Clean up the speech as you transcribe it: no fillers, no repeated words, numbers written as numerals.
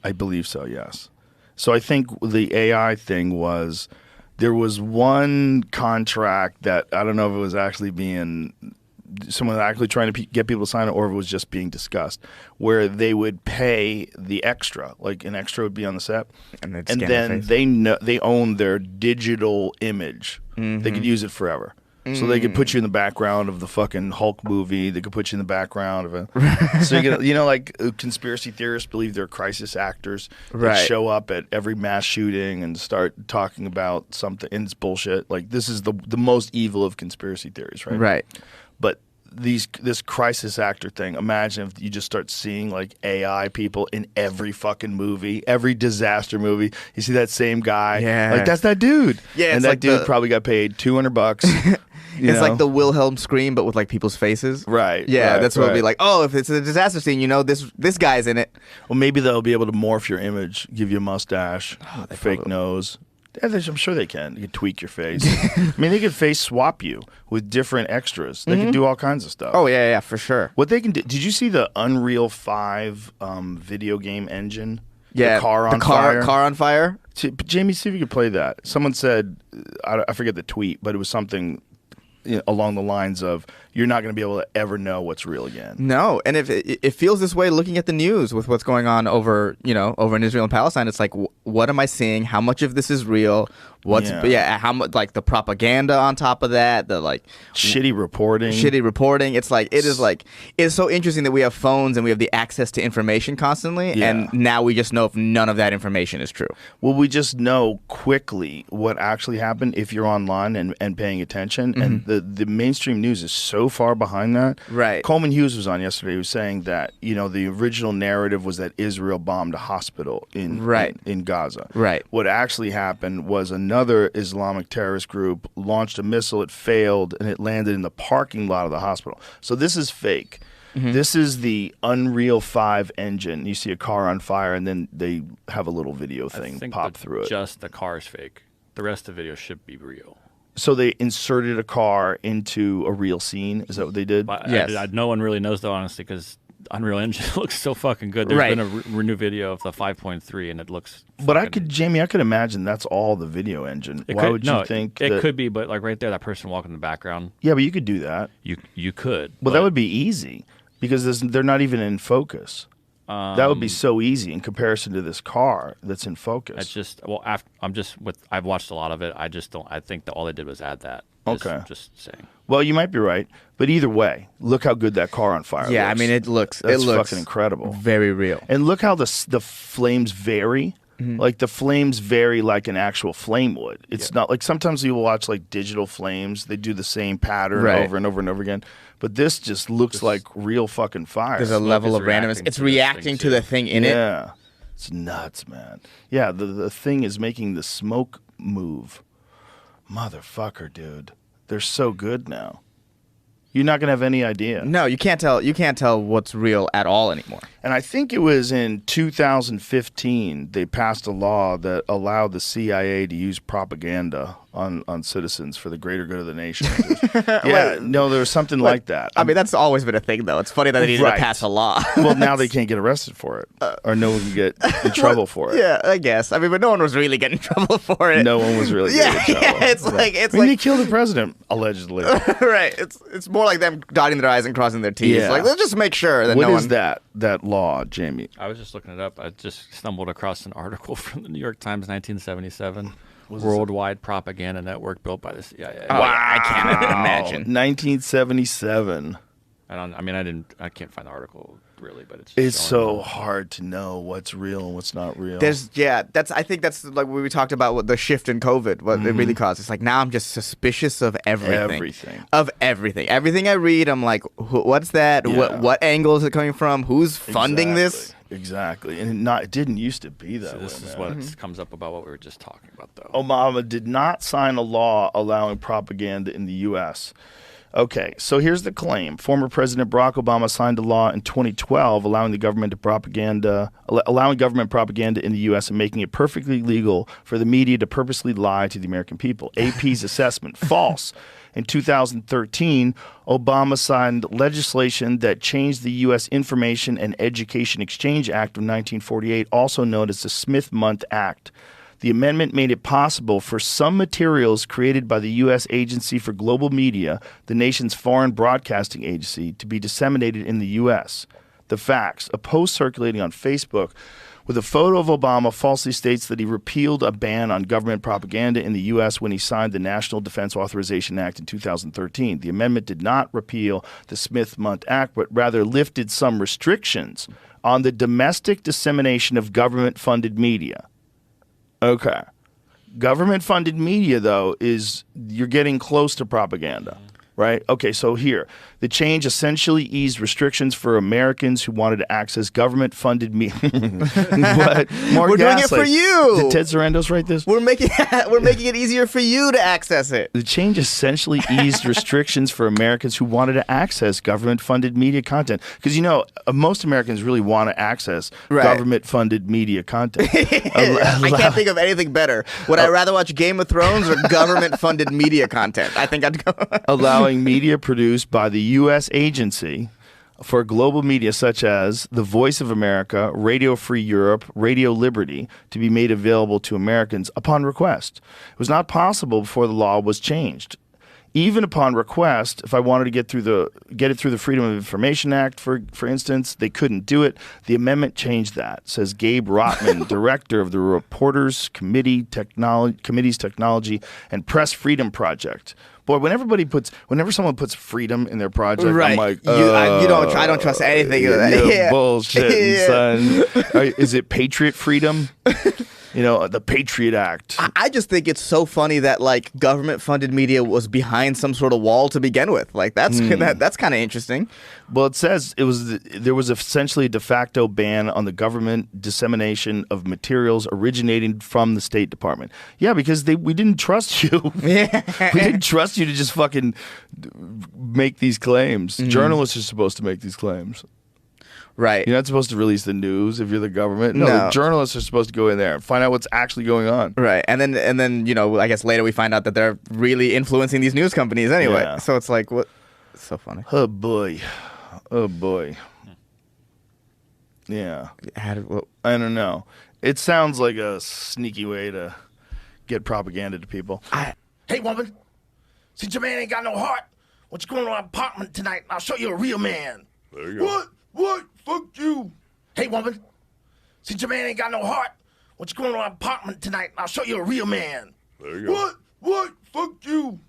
I believe so, yes. So I think the AI thing was, there was one contract that I don't know if it was actually being, someone actually trying to get people to sign it, or if it was just being discussed, where they would pay the extra, like an extra would be on the set, and then they own their digital image. They could use it forever. So they could put you in the background of the fucking Hulk movie. They could put you in the background of it. So you know, like conspiracy theorists believe they're crisis actors. They show up at every mass shooting and start talking about something, and it's bullshit. Like, this is the most evil of conspiracy theories, right? Right. But this crisis actor thing, imagine if you just start seeing like AI people in every fucking movie, every disaster movie. You see that same guy, like, that's that dude. Yeah, and that dude probably got paid $200. It's like the Wilhelm scream, but with like people's faces. Right. Yeah, that's what it'll be like. Oh, if it's a disaster scene, you know, this guy's in it. Well, maybe they'll be able to morph your image, give you a mustache, fake nose. Yeah, I'm sure they can. You can tweak your face. I mean, they could face swap you with different extras. They can do all kinds of stuff. Oh, yeah, for sure. What they can do. Did you see the Unreal 5 video game engine? Yeah. The car on fire. Car on fire? Jamie, see if you could play that. Someone said, I forget the tweet, but it was something along the lines of, you're not going to be able to ever know what's real again. No, and if it feels this way looking at the news with what's going on over in Israel and Palestine, it's like, what am I seeing? How much of this is real? How much, like, the propaganda on top of that, the like shitty reporting. It's like, it's so interesting that we have phones and we have the access to information constantly, and now we just know if none of that information is true. Well, we just know quickly what actually happened if you're online and paying attention, and the mainstream news is so far behind that. Right. Coleman Hughes was on yesterday. He was saying that, the original narrative was that Israel bombed a hospital in Gaza. Right. What actually happened was another Islamic terrorist group launched a missile. It failed, and it landed in the parking lot of the hospital. So this is fake. This is the Unreal 5 engine. You see a car on fire, and then they have a little video thing pop through it. Just the car is fake. The rest of the video should be real. So they inserted a car into a real scene? Is that what they did? Yes. No one really knows, though, honestly, because Unreal Engine looks so fucking good. There's been a new video of the 5.3, and it looks... But I could imagine that's all the video engine. Why would you think it could be, but like right there, that person walking in the background... Yeah, but you could do that. You could. Well, that would be easy, because they're not even in focus. That would be so easy in comparison to this car that's in focus. It's just, I've watched a lot of it. I think that all they did was add that. Okay. Just saying. Well, you might be right, but either way, look how good that car on fire looks. I mean, it looks fucking incredible. Very real. And look how the flames vary. Like, the flames vary like an actual flame would. It's not like, sometimes you will watch like digital flames. They do the same pattern over and over and over again. But this just looks like real fucking fire. There's a level of randomness. It's reacting to the thing in it. Yeah. It's nuts, man. Yeah, the thing is making the smoke move. Motherfucker, dude. They're so good now. You're not going to have any idea. No, you can't tell. You can't tell what's real at all anymore. And I think it was in 2015 they passed a law that allowed the CIA to use propaganda on citizens for the greater good of the nation. There was something like that. I mean, that's always been a thing, though. It's funny that they needed to pass a law. Well, now they can't get arrested for it, or no one can get in trouble for it. Yeah, I guess. I mean, but no one was really getting in trouble for it. No one was really getting in trouble. Yeah, it's like they killed the president allegedly. Right. It's more like them dotting their I's and crossing their T's. Yeah. Like, let's just make sure that What is that law, Jamie? I was just looking it up. I just stumbled across an article from the New York Times, 1977. Worldwide propaganda network built by the CIA. Oh, wow. I can't imagine. 1977. I can't find the article really, but it's so hard to know what's real and what's not real. I think that's like what we talked about with the shift in COVID, what it really caused. It's like, now I'm just suspicious of everything. Of everything. Everything I read, I'm like, what's that? Yeah. What angle is it coming from? Who's funding this? Exactly. And it didn't used to be that way. This is what comes up about what we were just talking about, though. Obama did not sign a law allowing propaganda in the U.S. Okay, so here's the claim. Former President Barack Obama signed a law in 2012 allowing government propaganda in the U.S. and making it perfectly legal for the media to purposely lie to the American people. AP's assessment, false. In 2013, Obama signed legislation that changed the U.S. Information and Education Exchange Act of 1948, also known as the Smith-Mundt Act. The amendment made it possible for some materials created by the U.S. Agency for Global Media, the nation's foreign broadcasting agency, to be disseminated in the U.S. The facts: a post circulating on Facebook with a photo of Obama falsely states that he repealed a ban on government propaganda in the U.S. when he signed the National Defense Authorization Act in 2013. The amendment did not repeal the Smith-Mundt Act, but rather lifted some restrictions on the domestic dissemination of government-funded media. Okay. Government-funded media, though, is you're getting close to propaganda, right? Okay, so here, the change essentially eased restrictions for Americans who wanted to access government-funded media. What? We're doing it for you. Did Ted Sarandos write this? We're making it easier for you to access it. The change essentially eased restrictions for Americans who wanted to access government-funded media content. Because, most Americans really want to access government-funded media content. I can't think of anything better. Would I rather watch Game of Thrones or government-funded media content? I think I'd go. Allowing media produced by the U.S. Agency for Global Media, such as The Voice of America, Radio Free Europe, Radio Liberty, to be made available to Americans upon request. It was not possible before the law was changed. Even upon request, if I wanted to get it through the Freedom of Information Act, for instance, they couldn't do it. The amendment changed that, says Gabe Rotman, director of the Reporters Committee's Technology and Press Freedom Project. Boy, whenever someone puts freedom in their project, I'm like, I don't trust anything of that. Yeah. Bullshit, son. Is it Patriot Freedom? The Patriot Act. I just think it's so funny that government-funded media was behind some sort of wall to begin with. That's kind of interesting. Well, it says there was essentially a de facto ban on the government dissemination of materials originating from the State Department. Yeah, because we didn't trust you. Yeah. We didn't trust you to just fucking make these claims. Mm-hmm. Journalists are supposed to make these claims. Right. You're not supposed to release the news if you're the government. No. Journalists are supposed to go in there and find out what's actually going on. Right. And then I guess later we find out that they're really influencing these news companies anyway. Yeah. So it's like, what? It's so funny. Oh, boy. Yeah. I don't know. It sounds like a sneaky way to get propaganda to people. Hey, woman. Since your man ain't got no heart, why don't you go to my apartment tonight and I'll show you a real man. There you go. What? Fuck you. Hey, woman. Since your man ain't got no heart, why don't you go to my apartment tonight and I'll show you a real man. There you go. What? Fuck you.